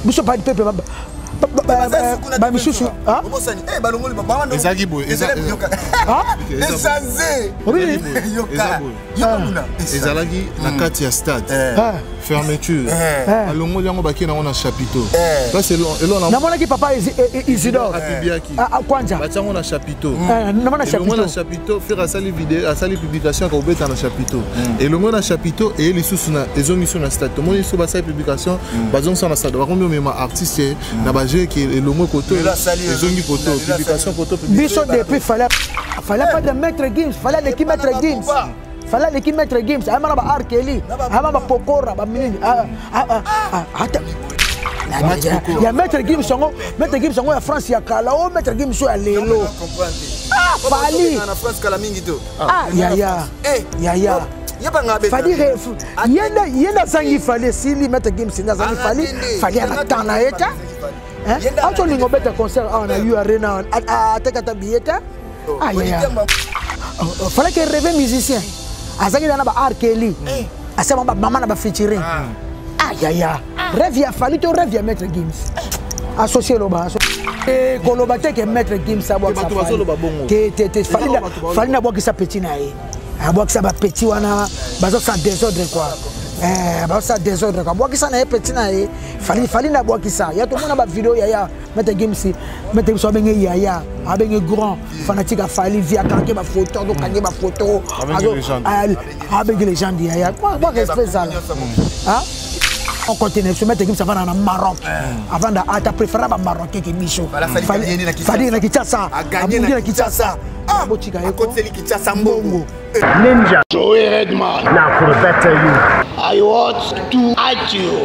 Biso pas de peuple. Bamisusu. Ah? Ezalagi na kati ya stade. Fermeture. Alongo yango baki na on chapiteau. Là c'est là na mona ki papa Isidore. Kwanja. Batango na chapiteau. Na mona chapiteau. Na chapiteau faire sali vidéo, sali publication ko beta na chapiteau. Et le mona chapiteau et les sous na ezongi sur na stade. Tout le monde sur ba sali publication, bazong sur na stade. Ba combien même artiste na ba jeu qui le mot koto. Ezongi koto, publication koto. Biso depuis fallait pas de maître Gims, fallait l'équipe maître Gims. Fallait l'équipe maître Gims, amana ba Arkeli, amana ba Pokora, ba Minini. Il y a maître Gims songo ya France ya kala, oh maître Gims ya lelo. Fali. Na France kala mingi to. Ya. Fali yenda zangi fali sili maître Gims na zangi fali na tana eta. Auto ningo beta concert na U Arena atakata bieta. Fallait que rêve musicien. Azaki na ba Arkeli. Asema ba mama na ba featuring. Rêve ya fali to rêve ya maître Gims. Associé loba. Et kolobate que maître Gims a boka. Fali na boka sa petit na ye. A boka sa ba petit wana bazo sa désordre quoi. Bazo sa désordre quoi. Boka sa na petit na ye. Fali na boka sa. Ya to mona ba vidéo ya maître Gims. Maître Gims abenge ya abenge grand fanatique a fali via kanke ba photo do kanke ba photo. Abenge légende ya. Moi respect ça. Hein? On continue, se mettre ça va dans le Maroc. Avant de préférer le Maroc que Michel. Fallait na Kinshasa. Gagner na Kinshasa. Ninja. Joey Redman. Now for the better you. I want to hide you.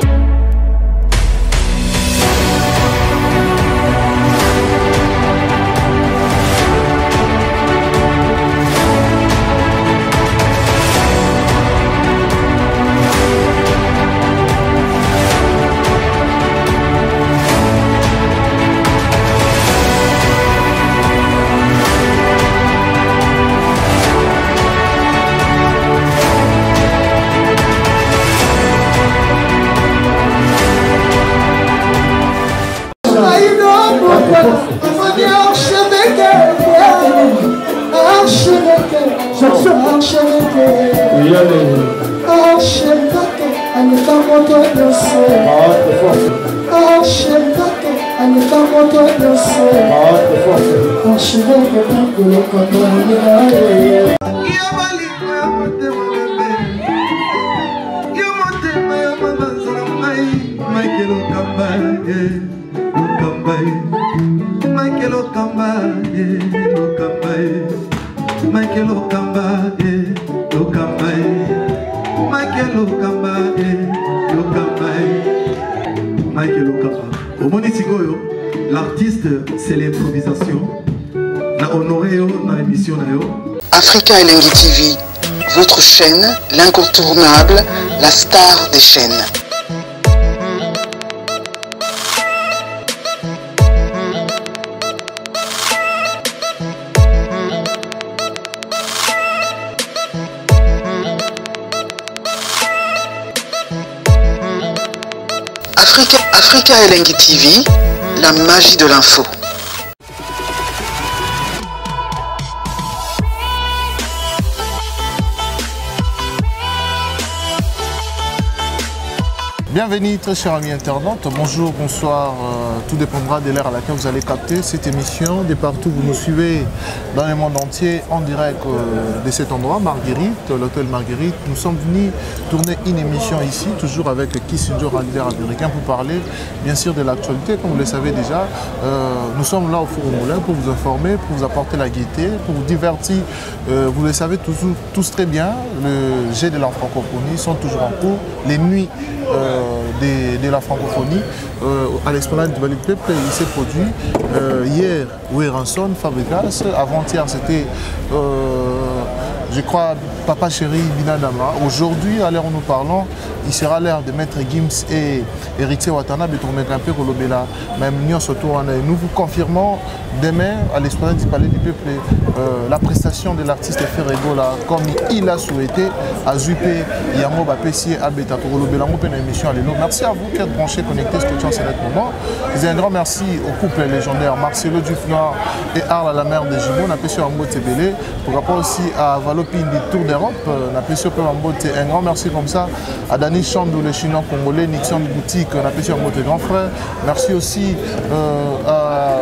L'artiste, c'est l'improvisation. Na honoré na émission na yo. Africa Elengi TV, votre chaîne, l'incontournable, la star des chaînes. Africa Elengi TV, la magie de l'info. Bienvenue très chers amis internautes, bonjour, bonsoir, tout dépendra de l'heure à laquelle vous allez capter cette émission. De partout vous nous suivez dans le monde entier en direct de cet endroit, Marguerite, l'hôtel Marguerite. Nous sommes venus tourner une émission ici, toujours avec Kissinger, un leader américain, pour parler bien sûr de l'actualité. Comme vous le savez déjà, nous sommes là au Four au Moulin pour vous informer, pour vous apporter la gaieté, pour vous divertir. Vous le savez tous très bien, le jet de la francophonie sont toujours en cours, les nuits de la francophonie à l'esplanade du Vallée du Peuple. Il s'est produit hier Weranson, Fabregas, avant-hier c'était je crois, Papa Chéri Binadama. Aujourd'hui, à l'heure où nous parlons, il sera l'heure de Maître Gims et Héritier Watanabe et tourner un peu Kolobela. Même nous, surtout, nous vous confirmons demain, à l'Esplanade du Palais du Peuple, la prestation de l'artiste Ferrego, là, comme il a souhaité, à Zuipé, Yamo, Bapessi, Abeta, Kolobela, une émission à l'élo. Merci à vous qui êtes branchés, connectés, scotchants à ce moment. Un grand merci au couple légendaire Marcelo Dufnoir et Arles à la mer de Jimon. On a sur Ambo Tebele. Pour rapport aussi à Valopine du Tour d'Europe, on a sur Ambo. Un grand merci comme ça à Dani Chandou, le chinois congolais, Nixon Boutique, on a sur Ambo grand frère. Merci aussi à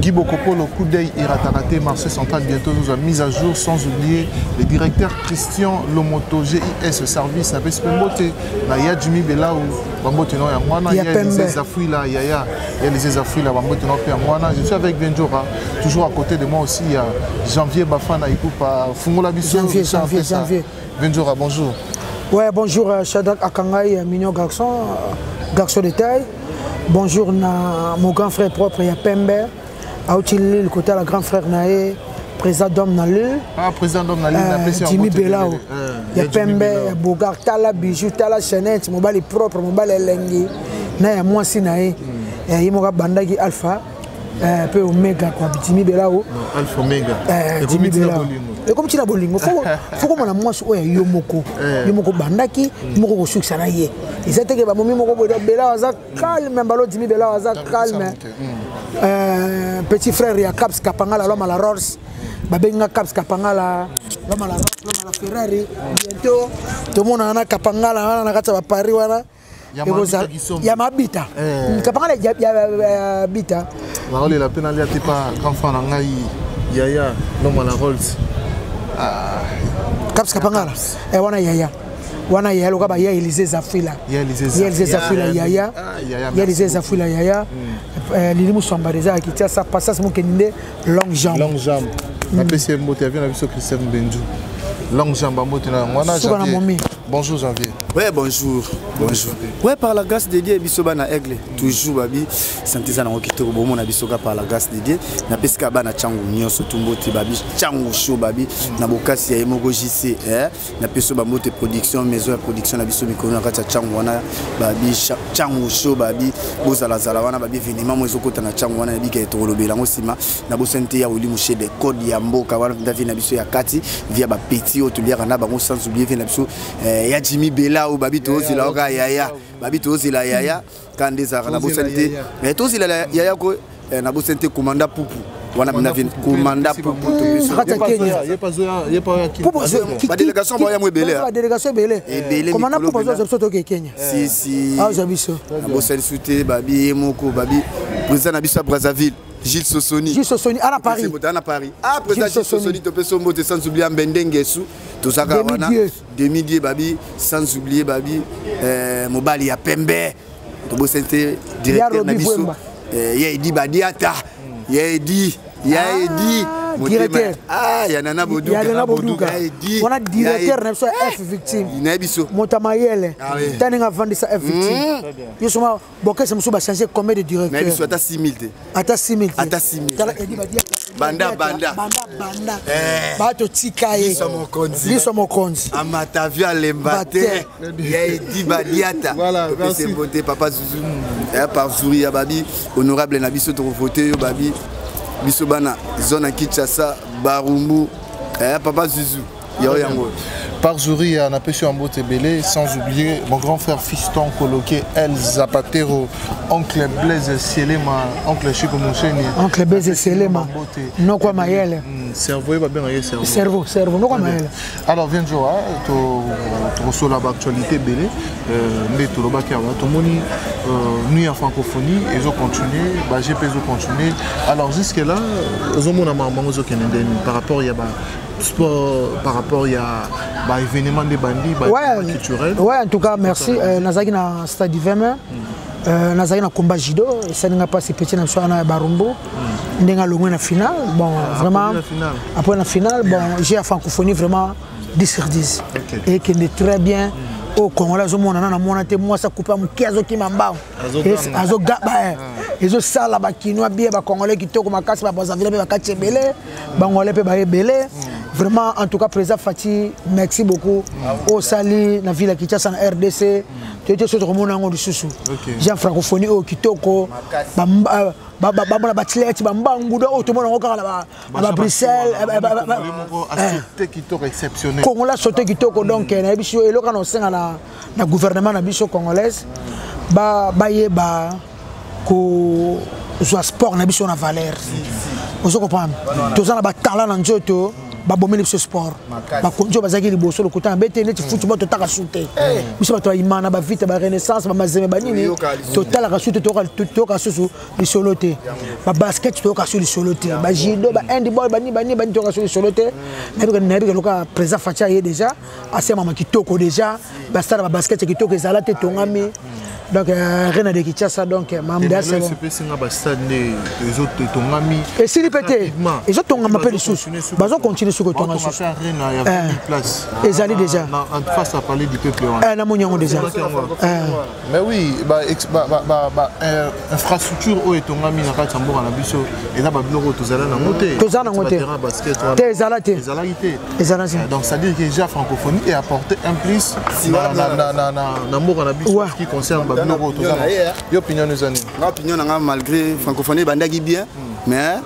Guy Bokopo, le coup d'œil Iratarate, Marseille Central bientôt nous a mis à jour, sans oublier le directeur Christian Lomoto, GIS Service, il y a Jimmy Belao, il y a les Afouis là, il y a les Afouis là, je suis avec Benjora, toujours à côté de moi aussi, il y a Janvier Bafana, Ikupa, Fungola Bissou, Janvier. Benjora, bonjour. Ouais, bonjour Shadak Akangai, mignon garçon de taille. Bonjour mon grand frère propre, il y a Pembe. Le côté de la grand frère Naé, président d'homme dans l'île. Ah, président d'homme dans l'île, Jimmy Belao. Il y a Pembe, Bogar, Tala Bijou, Tala Chanette, mon bal est propre, mon bal est lengue. Naé, moi aussi Naé. Il y a Bandagi Alpha, un peu Omega, quoi, Jimmy Belao. Alpha Omega. Jimmy Belao. Et comme tu l'as bolingo, faut qu'on a moi sur Yomoko. Yomoko Bandaki, Yomoko Suksanaye. Ils étaient que Bamomi Moko Belao, calme, Balo Jimmy Belao, calme. Petit frère, il y a Caps Kapangala, l'homme à la Rors. Babenga Caps Kapangala, l'homme à la Rors, l'homme à la Ferrari. Bientôt, tout le monde a Kapangala, on a Paris. Il y a Mabita. Kapangala, il y a Bita. La pénalité pas quand on a Yaya, l'homme à la Rolls. Caps Kapangala. Et on a Yaya. Wana Yaya, il y a Élysée Zafila. Il y a Élysée Zafila Yaya. Il y a Élysée Zafila Yaya. Lilimu Sambareza qui tient ça passe mon keninde longue jambe. Longue jambe. La PC Mbote vient avec Christian Benjou. Longue jambe à Mbote na Wana Janvier. Bonjour Janvier. Ouais, bonjour. Bonjour. Ouais, par la grâce de Dieu, bisoba na aigle. Toujours babi, santé za na okito bomo na bisoka par la grâce de Dieu. Na peska ba na changu nyonso tumbote babi, changu show babi, na bokasi ya emogo JC, na peso ba mote production, maison de production na biso mikolo na kata changu wana babi, changu show babi, bozala zala wana babi venima mo ezokota na changu wana bika etolobela ngosima na bosante ya oli mouché de code ya mboka wana ndavi na biso ya kati via ba petit otuliaka na bango sans oublier na biso ya Jimmy Belao babi tozi la oka yaya babi tozi la yaya kandeza na bosante mais tozi la yaya ko na bosante commanda pupu wana binavine commanda pupu to biso y a pas délégation boya mo belé délégation belé commanda pupu zo zo to Kenya si ah zo biso na bosante souté babi moko babi président na biso Brazzaville Gilles Sossoni à Paris. Ah, président Gilles Sossoni, tu peux sommer sans oublier Mbendengesu, tout ça, demi-dieu, babi, sans oublier babi, Mobali à Pembe, tu peux sentir directeur Nabiso, Yaedi Badiata, Yaedi, directeur. Ah, Yanana Bodouga. On a directeur F victime. Montamayele. Taninga vendre sa F victime. Yo soma boké se musuba changer combien de directeur. Mais soit à 6000. Ata 6000. Banda. Bato tikaye. Biso mokonzi. Amatavia lembate. Yaedi Badiata. Voilà, merci. Papa Zouzou. Par Zouri Babi, honorable Nabiso to voter yo Babi. Bisobana, zone à Kinshasa, Barumbu, Papa Zuzou, Yango. Par Zouri, on a pêché en beauté belé, sans oublier mon grand frère fiston coloqué El Zapatero, oncle Blaise Selema, oncle Chico Moucheni. Oncle Blaise Selema. Non quoi Maël. Cerveau, va bien cerveau. Cerveau, non quoi Maël. Alors viens jouer, tu reçois l'actualité belé, mais tu reçois qui a tout le monde, nous en francophonie, ils ont continué, GP ils ont continué. Alors jusque là, ils ont mon amour par rapport à sport, par rapport à l'événement des bandits, culturel. Ouais, en tout cas, merci. Nazaki na stade d'hiver, Nazaki na combat judo, ça n'a pas si petit na soana Barumbu, n'enga longue na finale. Bon, vraiment. Après la finale, bon, j'ai la francophonie vraiment 10 sur 10 et qui est très bien. Au Congolais, je monte moi ça coupe mon kiazo qui m'embao. Azo gaba. Ils ont ça là-bas qui nous a bien, Congolais qui toque ma casse, Brazzaville, Bakatche belé, Bangolais pe belé. Vraiment, en tout cas, président Fati, merci beaucoup. Au Sali, na ville qui tient en RDC, tu étais sur le monde du Soussou. J'ai en francophonie au Kitoko, Batlette, Bambangouda, tout le monde à Bruxelles. Exceptionnel. Congo a sauté Kitoko, donc, et le canocin à la gouvernement congolaise, ko soit sport na biso na valeur. Vous comprenez? Tous en a talent dans Joto. Ba bomeli ce sport ba konjo bazaki liboso lokuta mbete neti football to taka shooter biso bato imana ba vite ba renaissance ba mazeme ba nini total ka shooter to ka susu li solote ba basket to ka susu solote ba judo ba handball ba ni to ka susu solote na bi loka président Fatia ye déjà assez mama kitoko déjà ba star ba basket kitoko ezala te tongami donc rien de Kinshasa donc mamda c'est bon et si pété ils ont tongama pe les sous bazo continuer sur le tonga sous ils allaient déjà en face à parler du peuple na monyango déjà mais oui infrastructure o etongami na kati mboka na biso eza ba biloko tozala na moté basket te ezalate donc ça dit que déjà francophonie est apporté un plus na mboka na biso qui concerne opinion nous en opinion malgré francophonie bandaki bien mais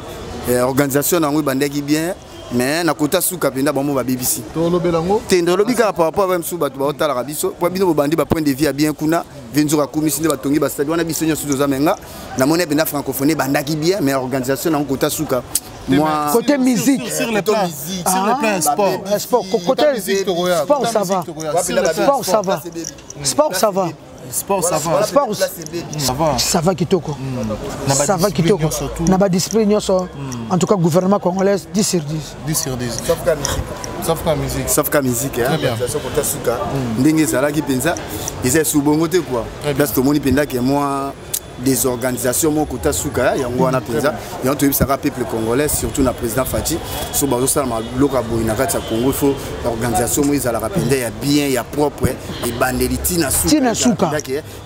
organisation nango bandaki bien mais na kota suka penda bamo ba BBC to lobelango tendo lobika par rapport à msu bato ba otala rabiso po bino bandi ba point de vue bien kuna venzo ka komisi nde batongi ba stade wana biso nyoso tozamenga na mona penda francophonie bandaki bien mais organisation nango kota suka moi côté musique sur le plan sport côté sport ça va sport ça va Sport ça va. Sport ça va kitoko. Ça va kitoko. Na ba discipline nyoso. En tout cas gouvernement congolais 10 sur 10. 10 sur 10. Sauf ka musique hein. Organisation pour Tasuka. Ndenge zala ki penza. Ils sont bongo te quoi. Parce que moni penda que moi des organisations mon kota suka yango wana penza et on te ça peuple congolais surtout na président Fati so bazo sala loka boina kati ya Congo faut organisation mo izala rapenda ya bien ya propre et bandeliti na suka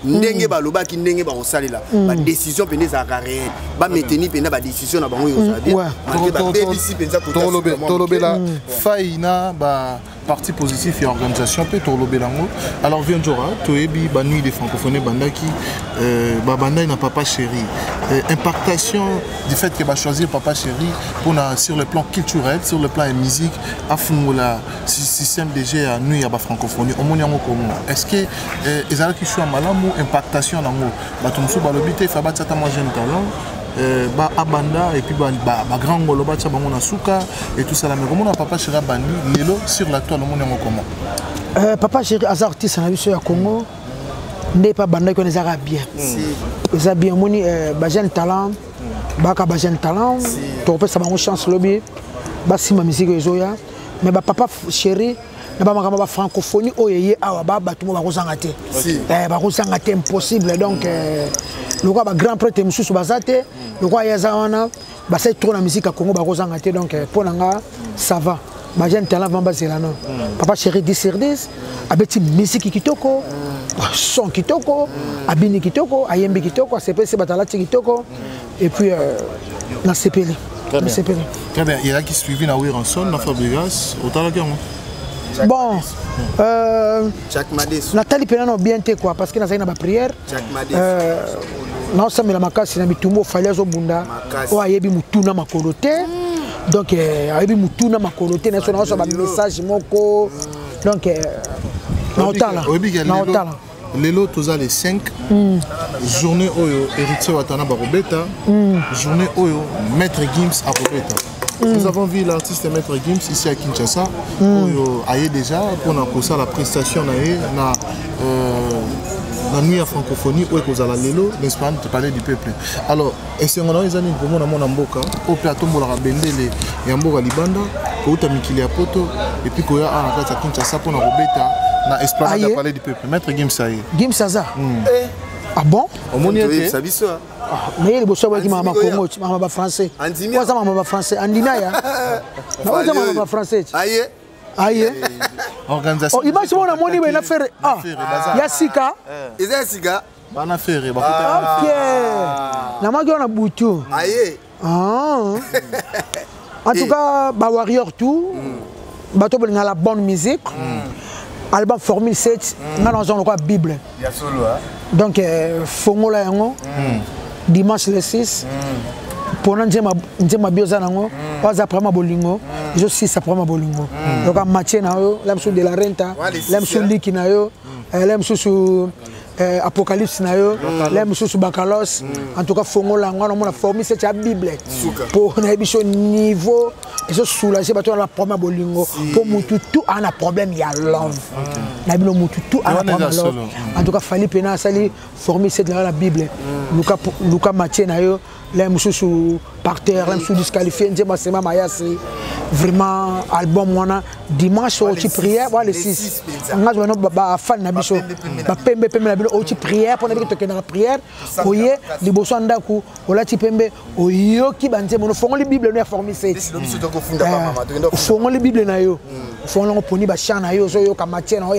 ndenge baloba ki ndenge ba kosalela ba décision pende za carré ba maintenir pende ba décision na bango yo za bien ba BBC penza kota tolobela faina ba parti positif et organisation peut tolobelango alors vient Jora toyebi ba nuit des francophones bandaki babanda na papa chéri impactation du fait que ba choisir papa chéri pour sur le plan culturel sur le plan musique afungola système DG à nuit à ba francophonie au moniango comment est-ce que ezala ki choix malamu impactation nango batumsu balobité fa batata moi jeune talent ba abanda et puis ba grand ngolo ba tsa bango na suka et tout ça là mais comment na papa chéri bandi lelo sur la toile mon yango comment papa chéri az artiste na biso ya Congo n'est pas banda ko nezaka bien ça bien moni ba jeune talent ba ka ba jeune talent to pesa bango chance lobby ba sima musique ezoya mais ba papa chéri na ba makamba ba francophonie oyeye awa ba batumo ba kozanga te ba kozanga te impossible donc le roi grand prêtre mususu bazate le roi yazawana ba c'est trop la musique à Congo ba kozanga te donc pour nanga ça va ba jeune talent vamba zelano papa chéri 10 sur 10 abeti musique kitoko son kitoko abini kitoko ayembi kitoko CPC batalati kitoko et puis na CPL très bien il y a qui suivi na Wiranson na Fabregas au talakiango bon Nathalie Penano bien te quoi parce que na zaina ba prière non ça mais la makasi na bitumbo fallait zo bunda o ayebi mutuna makolote donc ayebi mutuna makolote na so ba message moko donc na otala lelo toza les 5 journée oyo héritier watana barobeta journée oyo maître Gims à Robeta. Nous avons vu l'artiste Maître Gims ici à Kinshasa oyo aye déjà pour na la prestation na la nuit à francophonie où est la lelo n'est-ce pas te parler du peuple alors et c'est on a les amis pour mon mboka au plateau mo la bendele ya mboka libanda ko uta mikili ya poto et puis ko ya à la Kinshasa pour na Robeta na esplanade de parler du peuple Maître Gims aye Gims Saza ah bon omoni ça biso mais il bosso qui mama Congo mama français quoi ça mama français andina ya na ça mama français aye organisation oh imagine on a moni we na faire ah ya sika eza sika bana faire bakuta OK na magi on a butu aye en tout cas ba warrior tout bato bolinga la bonne musique. Album Formule 7, on a la Bible. Donc, Fongola yango dimanche le 6. Pour nous dire ma biosa nango, pas après ma bolingo, je suis après ma bolingo. Donc à Mathieu na yo, l'aime sur de la renta, l'aime sur Liki na yo, l'aime sur Apocalypse na yo, l'aime sur Bakalos. En tout cas Fongola yango on a formé cette Bible. Pour na biso niveau, et je soulager bato la première bolingo. Pour mutu tout a un problème, il y a love. Na bino mutu tout a un problème love. En tout cas fallait pena sali former cette la Bible. Luca Mathieu na yo. Les sous par terre, les sous disqualifiés, vraiment album wana dimanche au prière voilà le 6. On a joué fan na biso ba pembe na bilo au prière pour na bito ke na prière oye liboso ndaku ola ti pembe oyoki banze mono fongo li bible na former 7. Fongo li bible na yo. Fongo poni ba chana yo zo yo ka matière na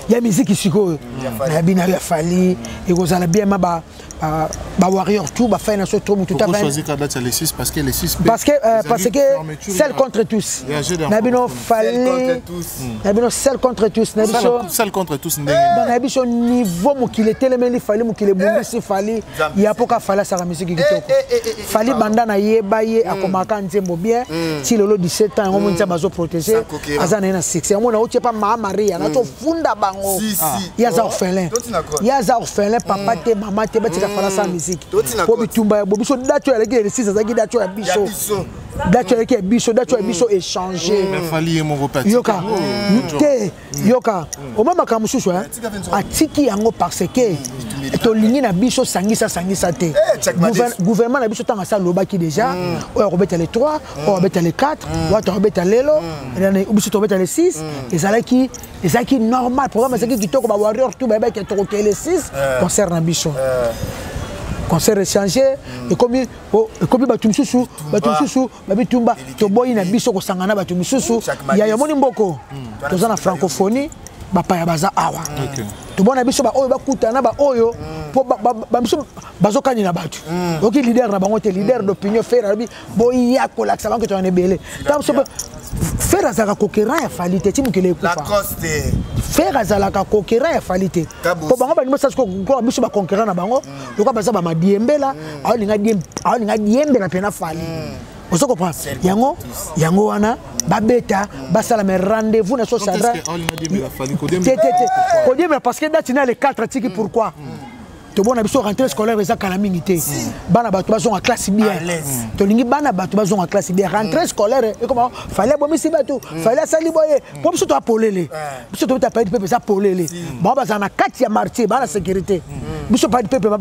ya musique siko na bina ya fali et vous allez bien ba warrior tout ba faire ce tour tout à fait. Choisir la date les 6 parce que les 6 parce que celle contre tous. Nabino fallait nabino celle contre tous celle contre tous dans nabino niveau mo qu'il était le mais il fallait mo qu'il est bon si fallait il y a pas fallait ça la musique qui kitoko fallait banda na yebaye akomaka nzembo bien si lolo 17 ans on monte bazo protéger azana na 6 on na otie pas mama Maria na to funda bango ya za orphelin papa te maman te betika fala sa musique po bitumba bobiso dato ya leki le 6 azaki dato ya biso dato ya biso échanger mais fallait mon repas yoka yoka o mama kamususu atiki yango parce que to lingi na biso sangisa te gouvernement na biso tanga sa lobaki déjà o robeta les 3 o robeta les 4 o to robeta lelo o biso to robeta les 6 ezalaki normal programme c'est qui toko ba warrior tout ba ke to ke les 6 concert na biso concert échangé et comme batumsusu babitumba to boyi na biso ko sangana batumsusu ya moni mboko toza na francophonie bapaya baza awa to bona biso ba oyo bakutana ba oyo po ba biso bazokani na batu oki leader na bango te leader d'opinion faire bi boyi ya ko la ça que tu en es belé tam so faire azaka kokera ya falite ti mukele kufa la coste faire azalaka kokera ya falite po bango ba nimasa ko biso ba conquérant na bango loka baza ba madiembela aolinga diembela pena fali oso comprendre yango wana babeta basala me rendez-vous na so sadra parce que date na les 4 tiki pourquoi to bona biso rentrée scolaire eza kala mingi te bana bato bazonga classe bien to lingi bana bato bazonga classe bien rentrée scolaire et comment fallait bomisi bato fallait sali boye pour biso to apolele biso to tapait pepe za polele ba bazana 4 ya marché bana sécurité biso pas de pepe ba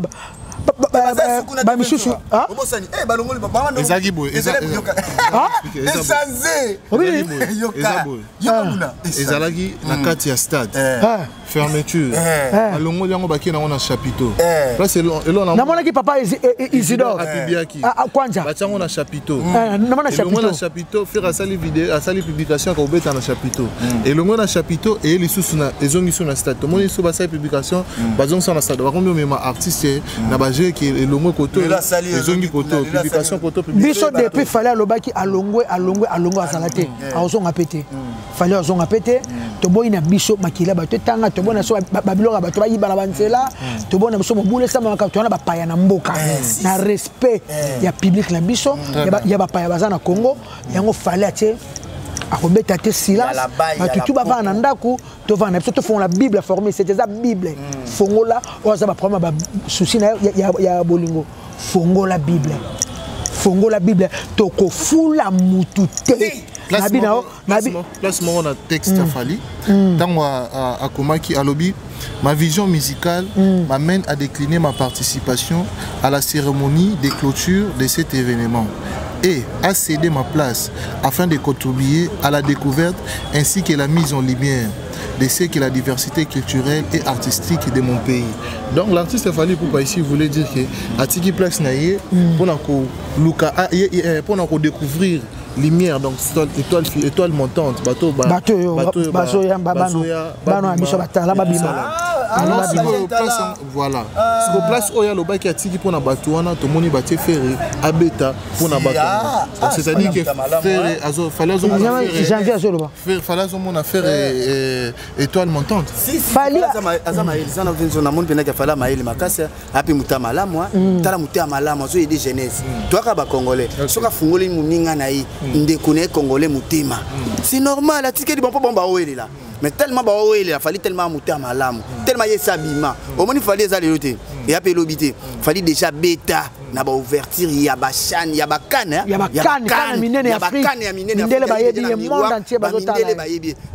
misusu obosani balongoli ba ezaki boye ezalaki na kati ya stade fermeture alongoli yango baki na chapiteau place na mona ki papa Isidore kwanja batiango na chapiteau na chapiteau faire asali vidéo asali publication ka obeta na chapiteau elongo na chapiteau et lisusu na ezongi sur na stade to moni so basali publication bazongi sur na stade bakombi mema artiste na baje ki elongo koto ezongi koto publication koto biso depuis fallait alobaki alongwe azalate azonga pété fallait azonga pété to boyina biso makila bato tanga to bona so babilonga bato bayibala banzela to bona biso mobule sama ka to na bapaya na mboka na respect ya public na biso ya bapaya bazana Congo yango fallait atie akobeta te silence batutu bava na ndaku to vana biso to font la Bible formée c'était ça Bible fongola oza ba problème ba souci na ya bolingo fongola Bible to ko fula mutute place mon a texte fali tango akomaki alobi ma vision musicale m'amène à décliner ma participation à la cérémonie de clôture de cet événement et à céder ma place afin de contribuer à la découverte ainsi que la mise en lumière de ce que la diversité culturelle et artistique de mon pays. Donc l'artiste Fally Ipupa ici voulait dire que atiki place naie pour découvrir lumière, donc étoile montante, bateau alors si vous place voilà si vous place oya le baki atiki pour na batuana to moni batie ferré abeta pour na batuana c'est-à-dire que ferré azo fallait azo janvier azo loba fallait azo mona ferré étoile montante fallait azama elisa na venzo na moni pena que fallait maïli makasa api mutamala moi tala mutamala moi zo aider jeunesse toi ka ba congolais soka fungoli muninga na yi ndekone congolais mutima c'est normal atiki di bon ba oeli là. Mais tellement il a fallu tellement monter à ma lame, tellement il y a s'abîmement. Au moins il fallait ça l'éloté. Et après l'obité, il fallait déjà bêta, n'a pas ouverture, il y a bachan, il y a bacan, il y a bacan, minene Afrique, minene bayebi le monde entier bazota.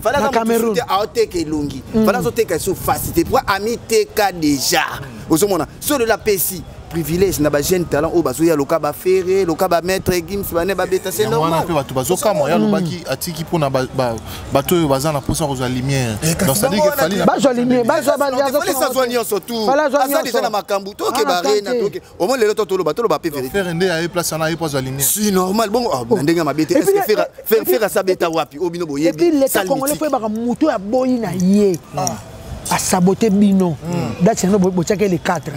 Fallait ça Cameroun à oteke longi. Fallait ça oteke sur facilité pour amité ka déjà. Au moment sur de la PC privilège na ba jeune talent au bazo ya loka ba ferré loka ba maître Gims ba ne ba beta c'est normal on peut bazo kama ya lobaki atiki pona bato bazana pour ça aux lumière donc ça dit que fallait bazo lumière bazo fallait ça soigner surtout ça déjà na makambu to ke bare na to ke au moins le to lo bato lo ba pe vérité faire ndé à place na pour lumière si normal bon ndenga ma beta est-ce que faire ça beta wapi obino boye et puis les congolais faut ba muto ya boyi na ye à saboter bino date no bochake les 4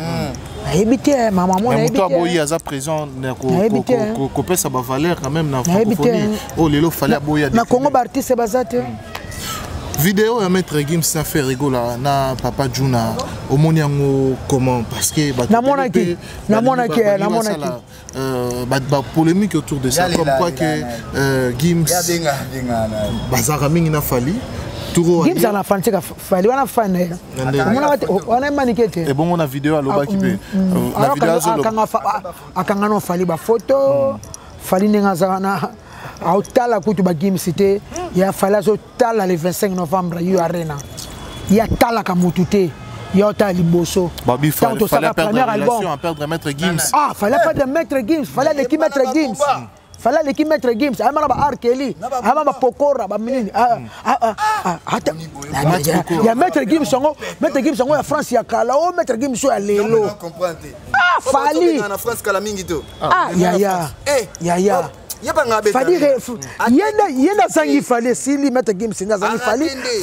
habité maman mon habité toi boyi aza présent ko pesa ba valeur quand même na francophonie oh lelo fallait boyi na Congo ba artiste bazate vidéo ya maître Gims ça fait rigola na papa Juna au moniango comment parce que na monaki ba polémique autour de ça comme quoi que Gims bazara mingi na fali Gims a la fan c'est fali wana fan on a maniqué et bon on a vidéo à loba qui peut la vidéo akanga no fali ba photo fali ninga zana autala kutu ba Gims c'était ya fala zo tala le 25 novembre yu arena ya tala ka mutute ya ta liboso babi fallait perdre maître Gims fallait perdre maître Gims fallait l'équipe maître Gims fallait l'équipe maître Gims ama ba arkeli ama ba pokora ba minini hata ya maître Gims songo ya France ya kala o maître Gims so ya lelo fali na France kala mingi to ya fallait yenda sangi fallait sili maître Gims na sangi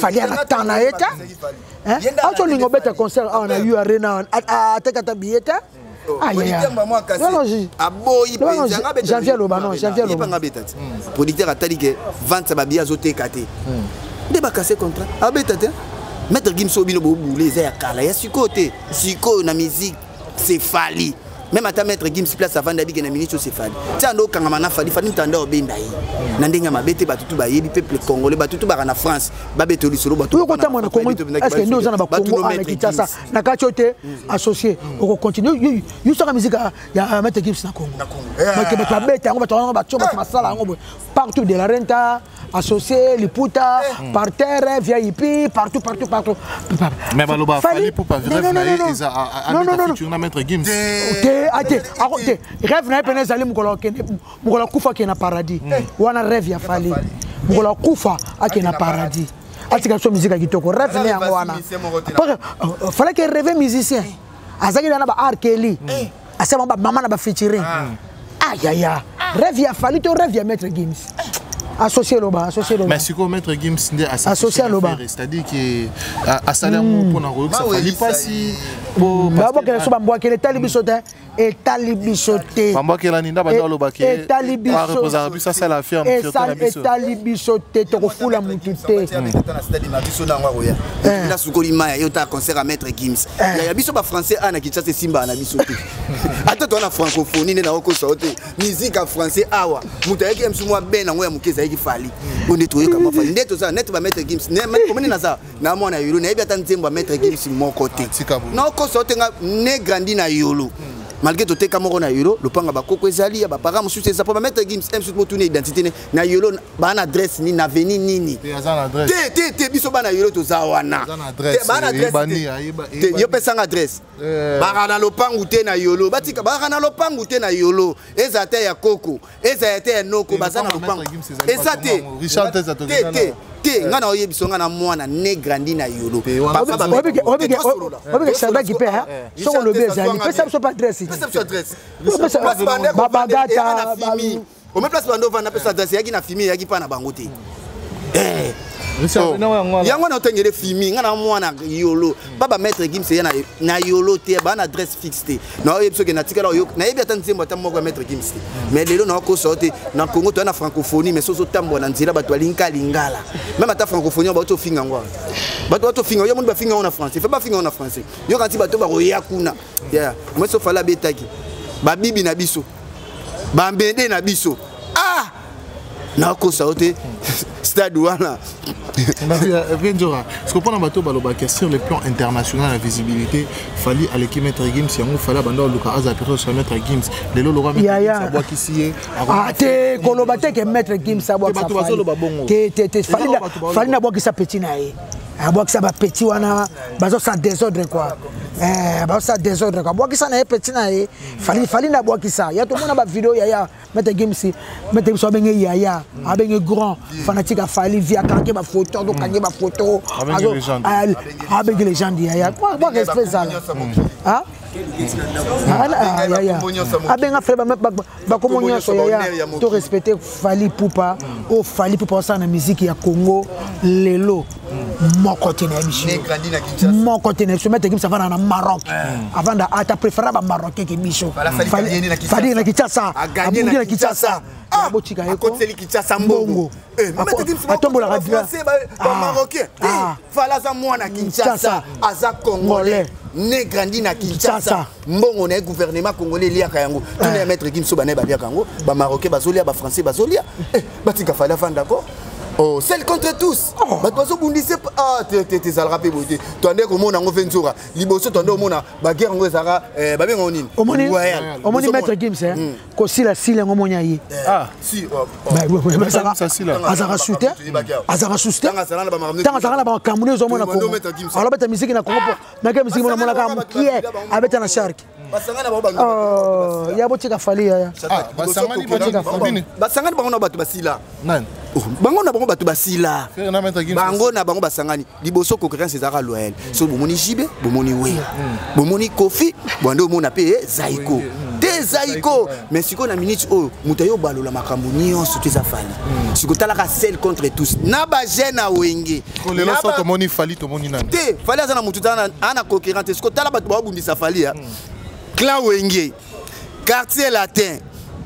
fallait atana eta auto lingo beta concert na yu arena atekata bieta janvier loba producteur atali ke vente babia azote kate nde bakase contrat abeta maître Gims obino bobule eza ya kala ya sikote siko na musique c'est fali même à ta maître Gims place avant d'habiter na ministre c'est fali tiens ndo kangama na fali ntanda obenda yi na ndenga mabete batutu bayebi peuple congolais batutu ba na France babeto lisolo batutu ko ta mona Congo est-ce que nous on a ba Congo na Kinshasa na kachote associé on continue you sera musique ya maître Gims na Congo mais que ba beta on ba choba masala ngo partout de la renta associé liputa par terre VIP partout mais baloba fali pour pas vrai na futur na maître Gims rêve na pene zali mukola kufa ke na paradis wana rêve ya fali mukola kufa ake na paradis atika so musique kitoko rêve ne yango wana fallait que rêve musicien azaki na ba arkeli asema ba mama na ba featuring rêve ya fali to rêve ya maître Gims associé loba mais si ko maître Gims ndé associé loba c'est-à-dire que à salaire pour na rox ça fallait pas si babo ke so bambo ke talibisote et talibisote bambo ke la ninda ba loba ke par représenter ça c'est la firme surtout la biso et talibisote to ko fula mutute na stade ma biso na ngwa ya na sukoli maya yo ta concert à maître Gims ya biso ba français ana ki tsa simba na bisote ata to na francophonie na ko sauter musique en français awa mutayeki msumwa bena ngoya mukeza qui fali on nettoyer comment fali ndeto ça net ba maître Gims ne comment na ça na mona yolo na ebia tanzemba maître Gims mon côté non ko sotenga ne grandi na yolo malgré tout te kamoro na yolo le panga ba koko ezali ba para mususu ça pour maître Gims aime surtout tourner identité na yolo ba na adresse ni na avenue nini te biso ba na yolo to za wana ba na adresse yo pesa adresse ba na lopangu te na yolo batika ba na lopangu te na yolo ezate ya koko ezate ya noko ba na lopangu ezate Richard te nga na oyebiso nga na mwana ne grandi na yolo obike sanda ki pe ha soko lobe ezali pesa biso pa adresse babagata o me place bando vana pesa adresse yaki na fimi yaki pa na bango te yango na tengele filming ngana mwana yolo baba maître Gims ya na yolo te ba na adresse fixe na yebso ke na tikala yo na yebi atandi mbo tamoko maître Gims mais lelo na ko sorte na Congo to na francophonie mais soso tambo na nzira bato linka lingala même ata francophonie ba to finga ngwa bato to finga yo monde ba finga en français fait pas finga en français yo kanti bato ba roya kuna ya moi so fala betaki ba bibi na biso ba mbende na biso na ko sorte stade wana Venjora, ce qu'on prend en bateau sur le plan international, la visibilité, fallait à l'équipe Maître Gims, il fallait abandonner le cas à sur Maître Gims. Les lots Maître Gims à bois qui ah, t'es colobate que Maître Gims à bois qui fallait na bois qui s'appétit naïe. À bois qui s'appétit wana, bazo ça désordre quoi. Bazo ça désordre quoi. Bois qui ça naïe petit naïe. Fallait na bois qui ça. Y a tout le monde a vidéo yaya. Maître Gims a bien yaya, a bien grand fanatique a fallu via quand il photo, donc quand il photo, avec les légendes yaya. Moi respect ça. Hein? Abenga frère ba komonyo so yaya to respecter Fally Ipupa o Fally Ipupa ça na musique ya Congo lelo mon côté na émission mon côté na se mettre ça va na Maroc avant da ata préféré ba marocain que Micho Fally na Kinshasa gagner na Kinshasa botika eko côté Kinshasa mbongo atombola radio ba marocain fala za mwana Kinshasa aza congolais né grandi na Kinshasa mbongo na gouvernement congolais liaka yango tous les maîtres Gims bana ba liaka yango ba marocain bazolia ba français bazolia batika fala fan d'accord oh celle contre tous ba bazo bundise te zalra pe bote tande ko mona ngo Ventura liboso tande mona ba guerre ngo ezara ba benga nini omoni maître Gims ko sila sila ngo monya yi si ba azara shooter tanga sala ba kamune zo mona ko alors beta musique na Congo mais que musique mona ka mukie abeta na shark ya botika Fally ya basangani bango na bato basila nan bango na bango bato basila bango na bango basangani liboso concurrence ezaka loyal so bomoni jibe bomoni we bomoni kofi bwando mona pe zaiko te zaiko mais siko na minute oyo mutayo balola makambo nyonso te za Fally siko talaka seul contre tous na ba jeune wenge lelo so to moni Fally to moni nani te Fally azana mututana ana concurrence siko tala bato ba bundisa Fally ya clan wenge quartier latin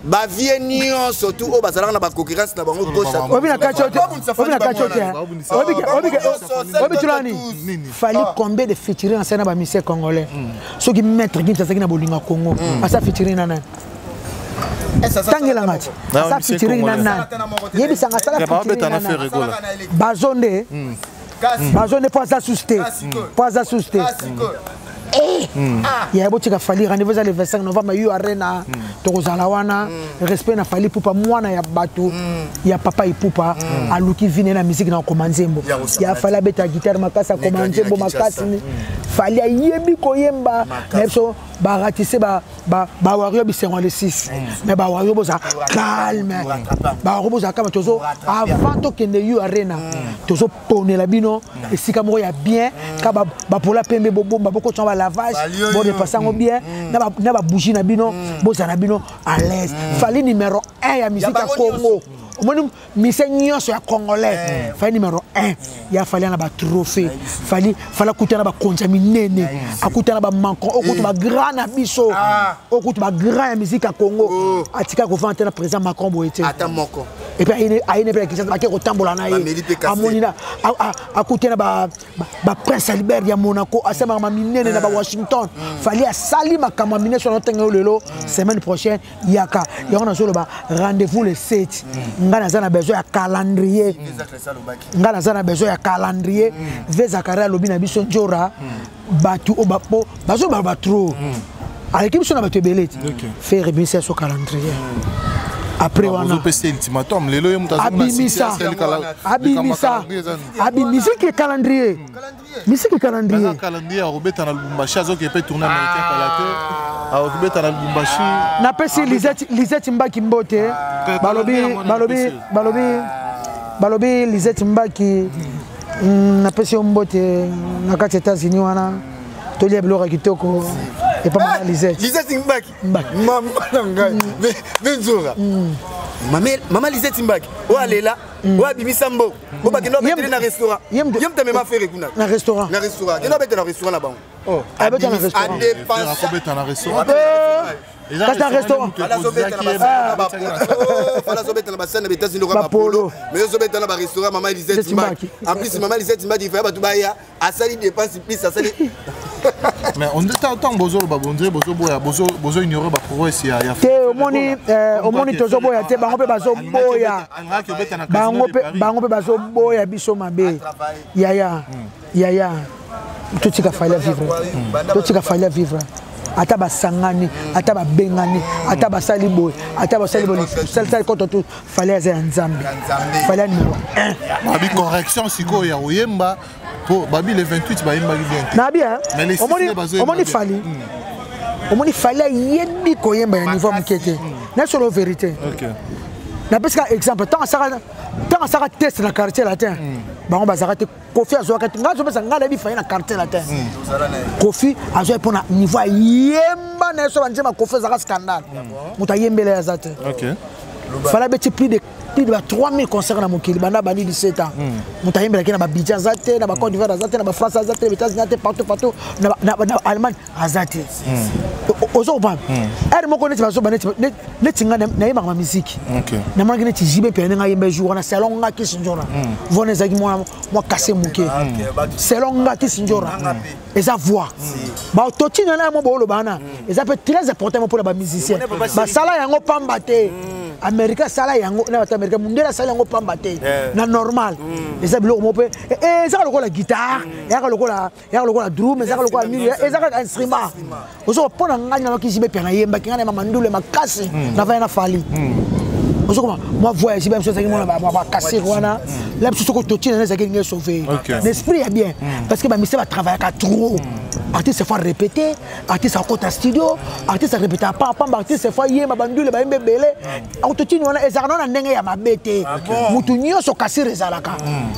ba vie nion surtout au bazalaka na ba concurrence na bango gauche obi na kachote obi tulani Fally combien de featuring en scène ba musique congolais ceux qui mettre Gims ça na bolinga Congo asa featuring na nani tangela match asa featuring na nani yebi sanga sala featuring na nani bazonde pas asuster ya botika Fally rendez-vous le 25 novembre yu arena tokozala wana respect na Fally Ipupa mwana ya bato ya papa Ipupa aluki vine na musique na komanzembo ya Fally beta guitare makasa komanzembo makasi Fally yebi koyemba na so ba ratisse ba wario bisengo le 6 mais ba wario boza calme ba wario boza kama tozo avant to kende yu arena tozo ponela bino esika moko ya bien ka ba pola pembe bomba boko tshamba lavage bon de passango bien na ba bougie na bino boza na bino à l'aise Fally numéro 1 ya musique ya Congo omoni mise nyonso ya congolais Fally numéro 1 ya Fally na ba trophée Fally kutana ba konja minene akutana ba manko okutu ba grand na biso okutu ba grand ya musique ya Congo atika ko vante na président Macron boete ata moko et puis aine pe Kinshasa ba ke ko tambola na ye amonina akutana ba Prince Albert ya Monaco asema ma minene na ba Washington Fally asali makamwa minene sur notre lelo semaine prochaine yaka yona solo ba rendez-vous le 7 ngana zana besoin ya calendrier ngana zana besoin ya calendrier Vezakaria lobi na biso njora batu obapo bazo ba trop avec biso na batu beleti faire remise sur calendrier après wana peste ultimatum lelo yo mutazo abimisa musique calendrier musique calendrier Robert na Lubumbashi azoke pe tourner américain kalaté Robert na Lubumbashi na pesi Lisette Mbaki mbote balobi Lisette Mbaki na pesi mbote na kati États-Unis wana tolia biloko kitoko et pas mal Lisette Mbaki maman ngai Ventura maman Lisette Mbaki o alela Ouais, Bibi Sambo. On va dans un restaurant. Yem te même faire kuna. Na restaurant. Na restaurant. Il va mettre dans restaurant là-bas. Oh, ah ben dans un restaurant. Dans un restaurant. Dans un restaurant. Ala zobeta na bassin ba polo. Ala zobeta na bassin na betasi no ba polo. Mais zobeta na ba restaurant maman Elisette Timbaki. En plus maman Elisette Timbaki fait ba tubaya asali dépense plus asali. Mais on dit tant bozo ba bondre bozo ignorer ba prouesse ya. Te omoni tozo boya te bango pe bazo boya. Bango pe bazo boya biso mabe. Yaya. Tout ce qu'il fallait vivre. Tout ce qu'il fallait vivre. Ataba sangani, ataba bengani, ataba saliboy, ataba saliboy. Celle quand tout fallait être nzambe. Fallait numéro 1. Babi correction siko ya oyemba pour babi le 28 ba yemba bien. Nabi hein. Omoni fali. Omoni fallait yebi ko yemba ya niveau mukete. Na solo vérité. OK. Na parce que exemple tant ça test na quartier latin. Bango bazaka te Kofi azo ka nga zo besa nga na bi fa na quartier latin. Kofi azo pour na niveau yemba na so banjema Kofi zaka scandale. Muta yembele ya zate. OK. Fallait beti plus de 3000 concerts na mokili banda bani 17 ans. Muta yembele kina ba Bidjan zate na ba Côte d'Ivoire zate na ba France zate na États-Unis partout na Allemagne azate. Ozo ba. Er moko ne tibazo bane ne tinga na yemba ma musique. OK. Na manga ne tijibe pe na yemba jour na salon nga kisinjora. Vone zaki moi casser muke. Salon nga kisinjora. Eza voix. Ba toti na mo bolo bana. Eza peut très important pour les musiciens. Ba sala yango pamba te. America sala yango na America mundela sala yango pamba te. Na normal. Eza bilo mo pe eza lokola guitare, eza lokola drum, eza lokola mille, eza instrument. Ozo pona nganya na kijibe pe na yemba kingana mandule makasi na va na fali. Ozo comment moi voyage même chose qui moi va casser wana. Là tout ce que toti na ça qui ngé sauver. L'esprit est bien parce que ba monsieur va travailler à trop. Artiste faut répéter, artiste à côté studio, artiste répéter pas artiste faut yemba bandule ba yembe belé. Toti wana ezana na ndenge ya mabete. Mutu nyoso kasser ezalaka.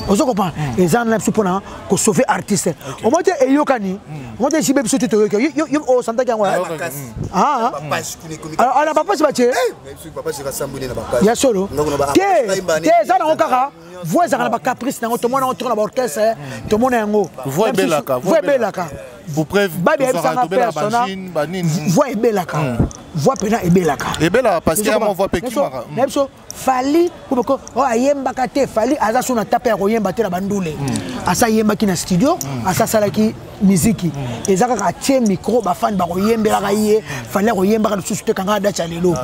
Ozo comprend. Ezana na supona ko sauver artiste. Au moins eyokani. Moi je jibe biso tuto yo o santa kangwa. Ah. Alors papa c'est bache. Papa c'est rassemblé na papa. Ya solo. Te ça na okaka. Voix za na ba caprice na to mona on tourne na orchestre. To mona yango. Voix belaka. Vous prévez la machine, voix ebelaka. Voix pena ebelaka. Ebela parce qu'il y a mon voix pekimara. Nemso fali ko ayemba kate fali aza so na tape ya koyemba te na bandule. Asa yemba ki na studio, asa sala ki musique. Ezaka ka tie micro ba fan ba koyembela ka ye, fali koyemba ka susu te kanga dacha lelo.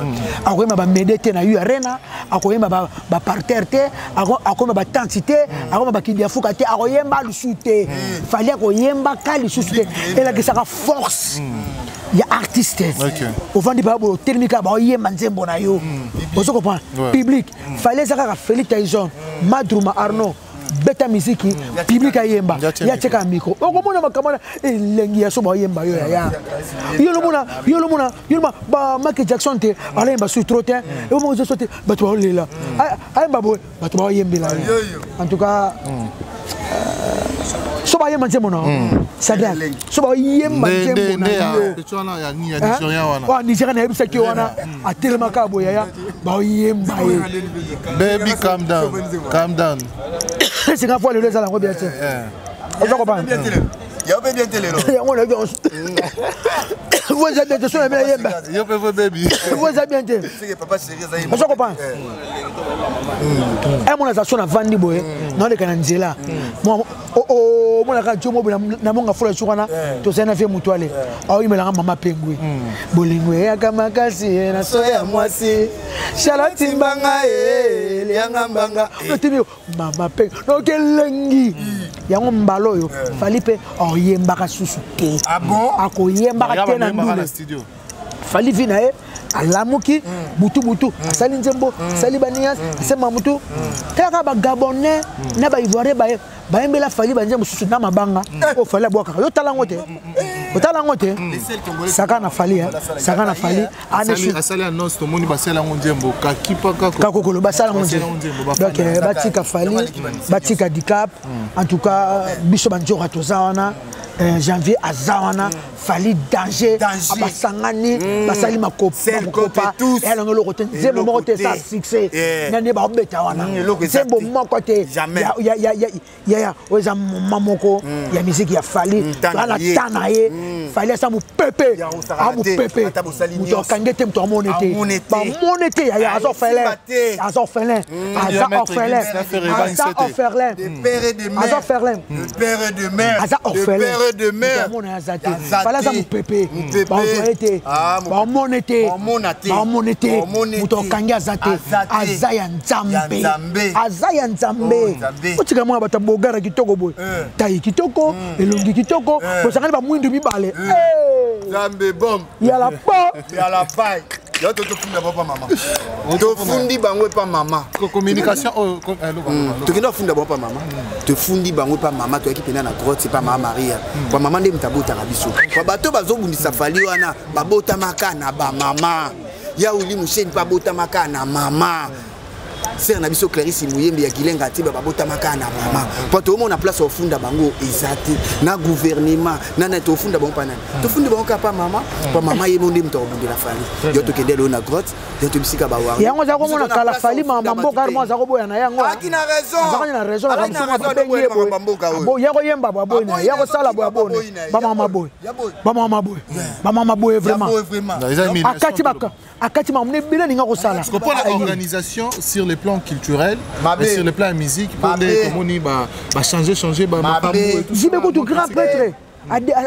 Akoyemba ba medete na yu arena, akoyemba ba parterre te, akoyemba ba tantité, akoyemba ba kidiafuka te, akoyemba lusute. Fali koyemba ka lusute. Et la ça force. Il y a artiste. Au vent du babo technique ba yemba nzembo na yo. Vous comprenez? Public. Fallait ça ka Félix Tyson, Madruma Arnaud. Beta musique public ayemba ya cheka micro okomona makamana elengi ya so ba yemba yo ya yo lo mona ba Michael Jackson te alemba sur trotin et mo zo sote ba to lela ay ba bo ba to yembela en tout cas so ba yemba nzembo na ça bien so ba yemba nzembo na yo tu wana ya ni ya Nigeria wana wa Nigeria na ebisa ki wana atelema ka bo ya ba yemba baby calm down c'est quand fois le les allons bien tiens on va comprendre il y a bien télé on a bien vous êtes bien sur la yemba yo pe baby vous êtes bien tiens c'est papa sérieux ça on va comprendre et mon association na vandi boy non le kananzela moi mon la radio mo na monga fola sukana to sena fe mutuale au imela mama pengwe bolingwe ya kama kasi na soya mwasi Charlotte mbanga lianga mbanga otimi mama peng no kelengi yango mbalo yo falipe oyemba ka susu ke ah bon akoyemba ka tena ndule fali vina alamuki butu asali nzembo asali banias asema mutu kaka ba gabonais na ba ivoirien ba embela fali banzembo susu na mabanga o fali boka yo talango te saka na fali asali annonce to moni basela nzembo kakipaka kakokolo basala nzembo donc batika fali batika dicap en tout cas biso banjora toza wana janvier azawana fali danger abasangani basali makopa elongo lokote nzembo moko te sa succès nane ba obeta wana nzembo moko te ya oza mamoko ya musique ya fali bana tana ye fali sa mu pepe muto kangete muto monete ba monete ya azo felin père de mère père de mère fala za mu pepe ba ozoete ba monete muto kangi azate azaya nzambe otika mwa bata bogara kitoko boy tayi kitoko elongi kitoko bosangani ba mwindu mibale nzambe bom ya la paille yo to funda papa mama to fundi bango pa mama communication to kenda funda papa mama to fundi bango pa mama to ekipena na grotte pa mama Maria kwa mama nde mtabota kabiso kwa bato bazobundisa fali wana babota makana ba mama ya uli musheni pa bota makana mama ser na biso Clarisse Muyembe ya Kilenga tiba babota makana mama poto mo na place au funda bango ezati na gouvernement na to funda bango pa nani to fundi bango ka pa mama yemo nde mto obundela fali yo to kedelo na grotte yo to bisika ba wari yango za ko mona kala fali mama mboka mo za ko boya na yango akina raison na kamsuma babenge bo yako yemba ba boy na yako sala boy ba mama boy vraiment akati mamne bila ninga ko sala pour l'organisation sur le plan culturel et sur le plan musique pour des communes changer j'ai beaucoup de grands prêtres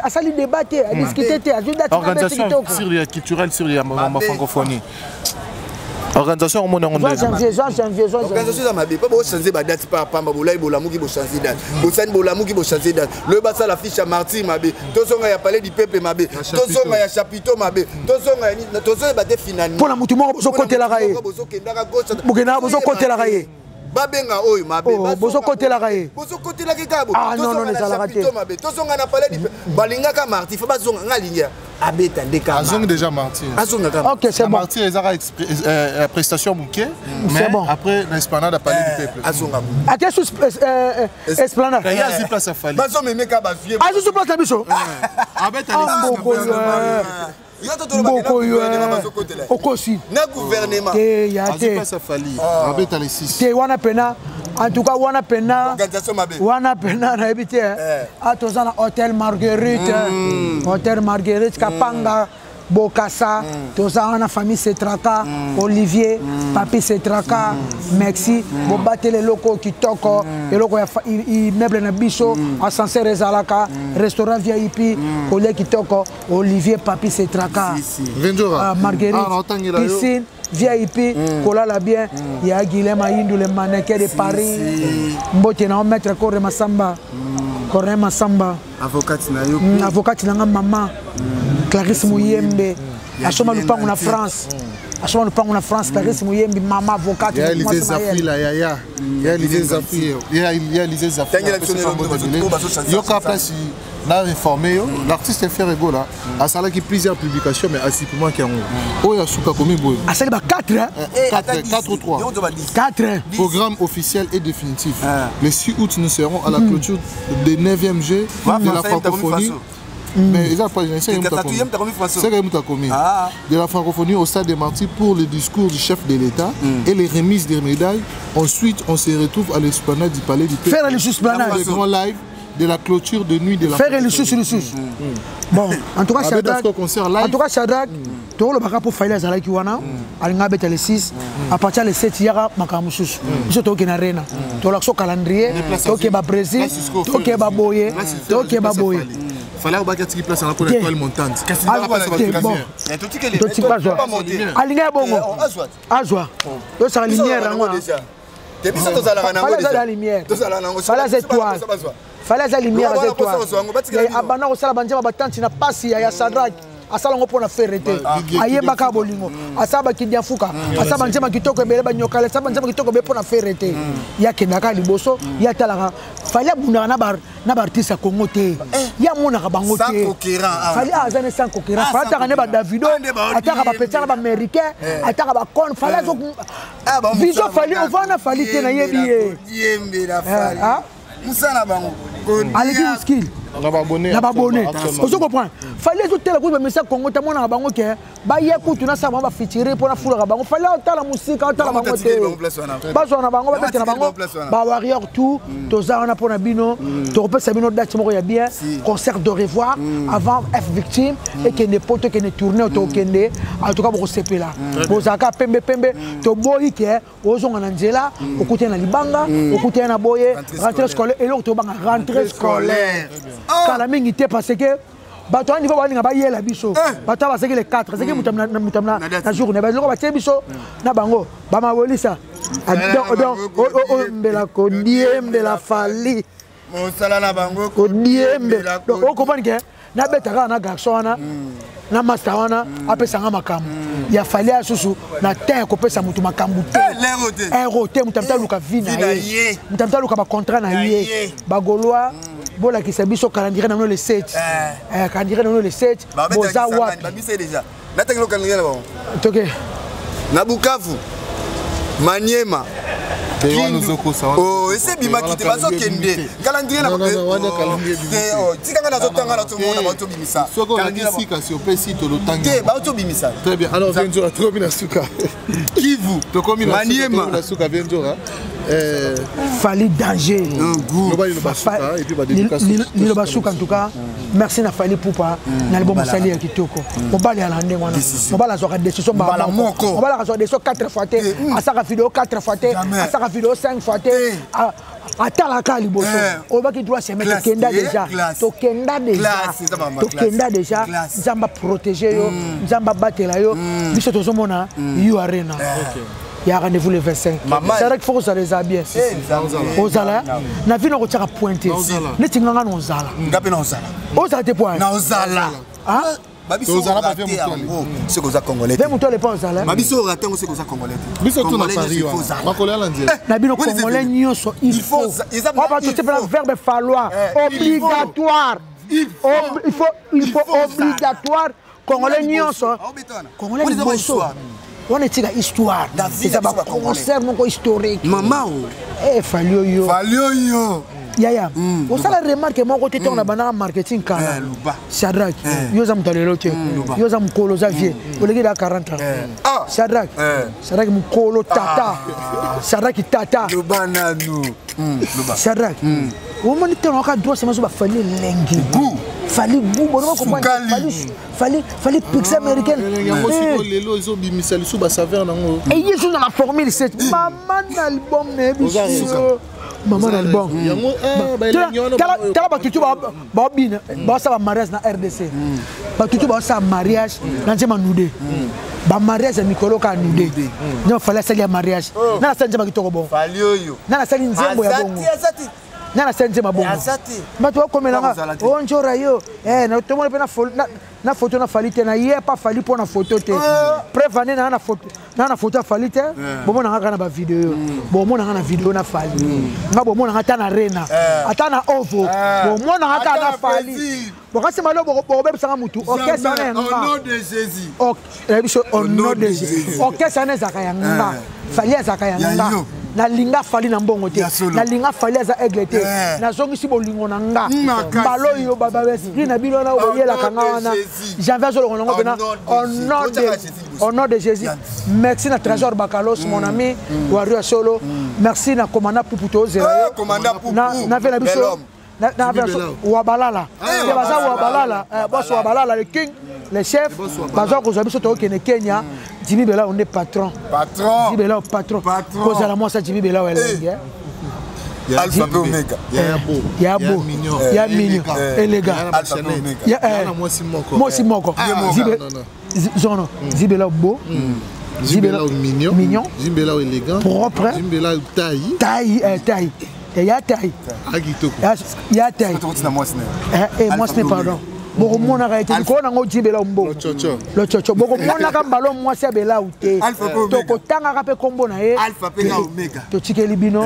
à salir débattre à discuter à jouer organisation sur le culturel sur la francophonie organisation au monde janvier organisation za mabe pas changer ba date par pamba bolai bolamuki bo changer date bosani bolamuki bo changer date le basa la fiche à martyr mabe tozonga ya palais du peuple mabe tozonga ya chapiteau mabe tozonga ya tozonga ba te finalement pour la mutu moko bozo kotela kaye bokena bozo kotela kaye babenga oyo mabe bozo kotela kaye kabo non ezala kate tozonga na palais du balinga ka martyr fa bazonga ngalinya abeta ndeka azonga déjà martyr OK c'est bon martyr ezara prestation bouquet mais après l'esplanade à palais du peuple azonga ate sous esplanade il y a 10 places à Fali bazome meka ba vie sous place na biso abeta okosi na gouvernement te place à Fali abeta les 6 te wana pena en tout cas wana pena na ebite atozana hôtel Marguerite Kapanga Bokassa tozana famille Setraka Olivier Papi Setraka Merci bobatele loko kitoko eloko ya immeuble na biso ascenseur ezalaka restaurant VIP kole kitoko Olivier Papi Setraka Marguerite piscine VIP kolala bien ya Guilhem Ayindu le mannequin de Paris mbote na maître Corre Masamba avocat na maman Clarisse Muyembe asoma lupango na France Clarisse Muyembe maman avocat il y a Lisée Zafi là yoka place na informé l'artiste fait ego là a sala qui plusieurs publications mais assipement qui en oh ya suka komi boy a sala 4 ou 3 programme officiel et définitif le 6 août nous serons à la clôture des 9e G de la francophonie. Mais ils ont pas de la francophonie au stade des Martyrs pour le discours du chef de l'État et les remises des médailles. Ensuite, on se retrouve à l'esplanade du palais du peuple. Faire le grand live de la clôture de nuit de la faire le Bon, en tout cas, Shadrach, tout le baka pour faire les alaki wana, alinga beta le 6, à partir le 7 yara makamusus. Je to ke na rena. To lakso calendrier, to ke ba Brésil, to ke ba boye. Fallait au bac place à la pour l'étoile montante. Qu'est-ce que tu vas alinga bongo. Azwa. To sa lumière ngwa. Tebiso to za la lumière. Fallait cette étoile. Fallait la lumière cette étoile. Abana ko sala banjema batanti na pasi ya Shadrach. Asala ngo pona ferrete ayeba ka bolingo asaba kidia fuka asaba njema kitoko ebele banyokala asaba njema kitoko be pona ferrete yake ndaka liboso ya talaka fallait buna na ba artiste Congo te ya mona ka bango te fallait azane sans concurrent fallait ta ne ba Davido ataka ba petana ba américain ataka ba con fallait vision fallait on va na fallait te na yebi yembe la fallait musana bango aliki skill na babonné ozo comprendre fallait tout tela ko ba message Congo ta mona bango ke ba ye kutu na sa ba featurer pour na fula bango fallait otala musique otala bango te bazo na bango ba betela bango ba warrior tout toza na pona bino to repesa bino date moko ya bien concert de revoir avant F victime et que ne poto que ne tourner to kende en tout cas bo sepela bozaka pembe to boyi ke ozonga na nzela okuté na libanga okuté na boye rentrée scolaire et l'autre banga rentrée scolaire kala mingi te parce que bato ani va balinga ba yela biso bato ba seki les 4 seki mutamna na journée ba loko ba tie biso na bango ba mawolisa mbela ko diembela fali mon sala na bango ko diembela donc on comprend que na betaka na garçon wana na master wana apesanga makambo ya fali ya susu na terre ko pesa mutu makambo te erote mutamta luka vina ye mutamta luka ba contrat na ye ba goloa bola ki sabiso calendrier na no le 7 calendrier na no le 7 boza wapi ba bise déjà na tengelo calendrier na ba toke na Bukavu Maniema oh ese bima kite baso kende calendrier na tika na zotanga na tomona ba to bimisa soko na kisika si opesi to lotanga te ba to bimisa très bien alors Vienzora to komina suka Kivu to komina Maniema na suka Vienzora fali danger et puis ba dédicace ni le basuka en tout cas merci na fali poupa na le bon sali ya kitoko mobali ala ndenge wana mobali azoka décision ba mobali azoka décision 4 fois te asaka vidéo 4 fois te asaka vidéo 5 fois te atala ka liboso obaki droit se mettre kenda déjà nzamba protéger yo nzamba batela yo biso tozomona yu arena il y a rendez-vous le 25. C'est vrai qu'il faut que ça les a bien. Ozala, na vie n'oko tchaka pointé. Ne tinganga na ozala. Ngapi na ozala. Ozala te point. Na ozala. Hein? Babiso ozala pas fait mutuel. C'est que ça congolais. Ve mutuel pas ozala. Babiso raté c'est que ça congolais. Biso tout na Paris. Makola landia. Na bino congolais nyonso il faut. On va tout le verbe falloir obligatoire. Il faut obligatoire congolais nyonso. Congolais nyonso. On est la histoire. C'est un concert historique. Maman. Eh, Falio yo. Yaya. On s'est la remarque mon côté on a banana marketing kana. Shadrack. Yo zam talelo te. Yo zam kolo Xavier. O legi da 40 ans. Ah, Shadrack. Shadrack mu kolo tata. Shadrack tata. Yo bananu. Shadrack. O moni te on ka droit c'est ma fali lengi. Fali bou bon comprendre. Fali pixel américaine. Lelo zo bimisa lisu ba saveur nango. Et yesu na la formule 7. Maman album ne biso. Maman album. Tala ba tutu ba bina. Ba sa mariage na RDC. Ba tutu ba sa mariage na njema nude. Ba mariage mikolo ka nude. Nyo fala sali ya mariage. Na sa njema kitoko bon. Fali oyo. Na sali nzembo ya bongo. Nana senze mabongo. Bato bakomelanga onjora yo na tomona pe na photo na falite na ye pas fali pour na photo te. Prévaner na photo fali te. Bomona ngaka na ba vidéo. Bomona ngaka na vidéo na fali. Ngabo mona ngata na rena. Ata na ovo. Bomona ngaka na fali. Bokasi malo bobe sanga mutu. OK ça na au nom de Jésus. OK au nom de Jésus. OK ça na zakayanga. Fali zakayanga. Na linga fali na mbongo te na linga fali za aigle te na zongi si bolingo na nga mbalo yo baba esprit na bino na oyela kanga wana janvier zo longo bena au nom de Jésus merci na trésor bakalos mon ami Wario Solo merci na commandant Puputo zera na vela biso na Wabalala baza Wabalala boss Wabalala le king le chef baza ko zabiso to Kenya Jimmy Bella on est patron. Jimmy Bella patron. Cause à la moi ça Jimmy Bella elle est. Alpha Omega. Ya beau. Ya mignon. Élégant. Alpha Omega. Ya moi si moko. Jimmy Bella beau. Jimmy Bella mignon. Jimmy Bella élégant. Propre. Jimmy Bella taille. Taille. Et ya taille. Agitoko. Ya taille. Moi ce n'est pardon. Boko mona ka été ko na ngo jibela mbo lo chocho boko mona ka mbalo mwasi abela ute to ko tanga ka pe kombo na ye Alpha pe na Omega to chikeli bino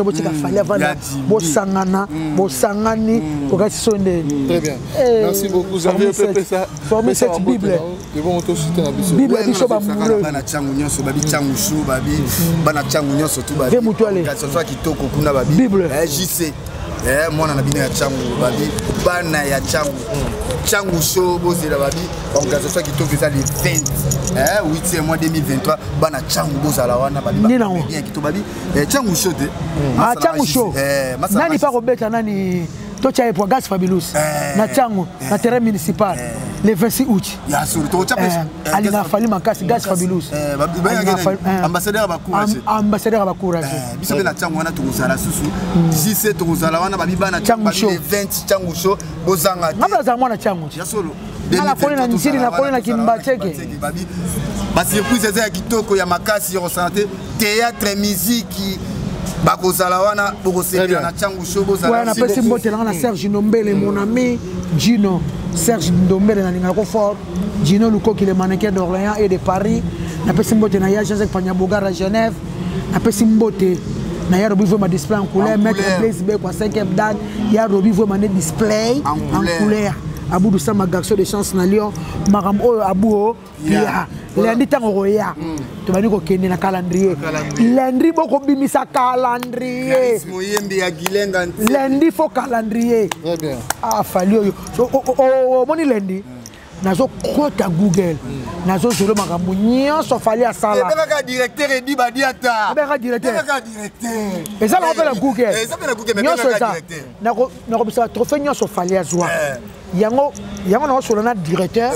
bo chika fali avana bo sangana bo sangani ko ka sonde très bien merci beaucoup Xavier Pepe ça former cette bible et bon to soutenir biso bible biso ba mule bana changu nyonso babi changu shu babi bana changu nyonso tu babi ve mutuale ka so kitoko kuna babi bible JC mwana na bino ya Tchangu babi bana ya Tchangu Tchangu show bozela babi organisation qui toque ça le 20 8e mois 2023 bana Tchangu bozala wana babi bien qui to babi Tchangu show de Tchangu show nani pa robeta nani tocha pour Gaz Fabulous na Tchangu na terrain municipal le 26 août ya sur to cha ali na fali makasi Gaz Fabulous ambassadeur ba courage biso na Tchangu wana tozala susu d'ici c'est tozala wana babi bana Tchangu le 20 Tchangu show bozanga ngaba za mwana Tchangu ya solo na kole na njiri na kole na Kimbacheke babi ba surprise za kitoko ya makasi ya santé théâtre musique bakozala wana bokosepela na Tchangu show bozala wana pesi mbote na Serge Ndombele mon ami Gino Serge Ndombele na ninga ko fort Gino Lukoki le mannequin d'Orléans et de Paris na pesi mbote na ya Jacques Panyabogar à Genève na pesi mbote na ya Robi ma display en couleur mettre place be kwa 5e date ya Robi ma display en couleur Aboudou Sama garçon de chance na Lyon maram oyo abou ya lundi tango roya to bani ko kende na calendrier lundi boko bimisa calendrier moyembe ya gilenga lundi fo calendrier très bien fallu so moni lundi nazo kota Google nazo zolo makambo nyonso fali asala ebeka directeur edi badiata ebeka directeur et ça on appelle Google nyonso ça nako bisa trophée nyonso fali azwa yango na solo na directeur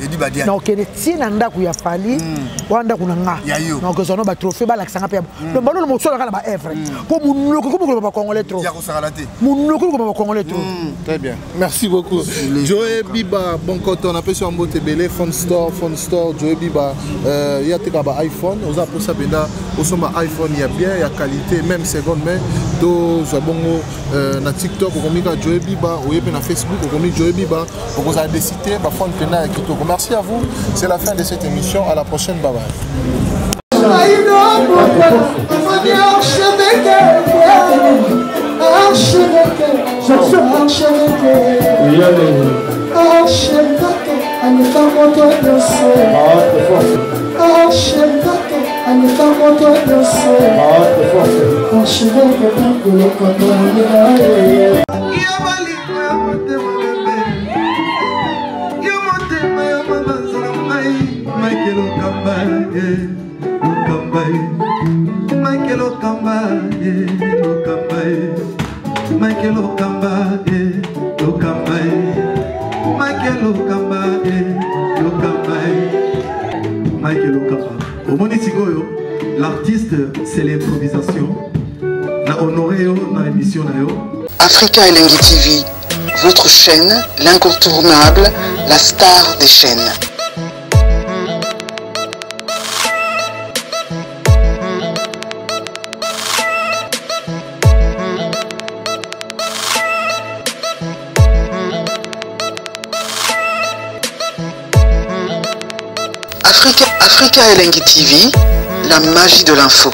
edi badiata na okene tina ndaku ya fali wanda kuna nga na ko zono ba trophée ba laksanga pe le mbalo mo solo kala ba evre ko munoko ko ba congolais trop ya ko saralate munoko ko ba congolais trop très bien merci beaucoup Joey Biba bon coton on appelle sur Mbote Belé phone store Joey Biba il y a tika ba iPhone on a pour ça benda au somba iPhone il y a bien il y a qualité même seconde main do zabongo na TikTok ko komika Joey Biba ou yé na Facebook ko komika Joey Biba pour vous avez décidé ba phone pena et kitoko merci à vous c'est la fin de cette émission à la prochaine bye bye L'artiste, c'est l'improvisation. La honoré dans l'émission. Africa Elengi TV, votre chaîne, l'incontournable, la star des chaînes. Africa Elengi TV, la magie de l'info.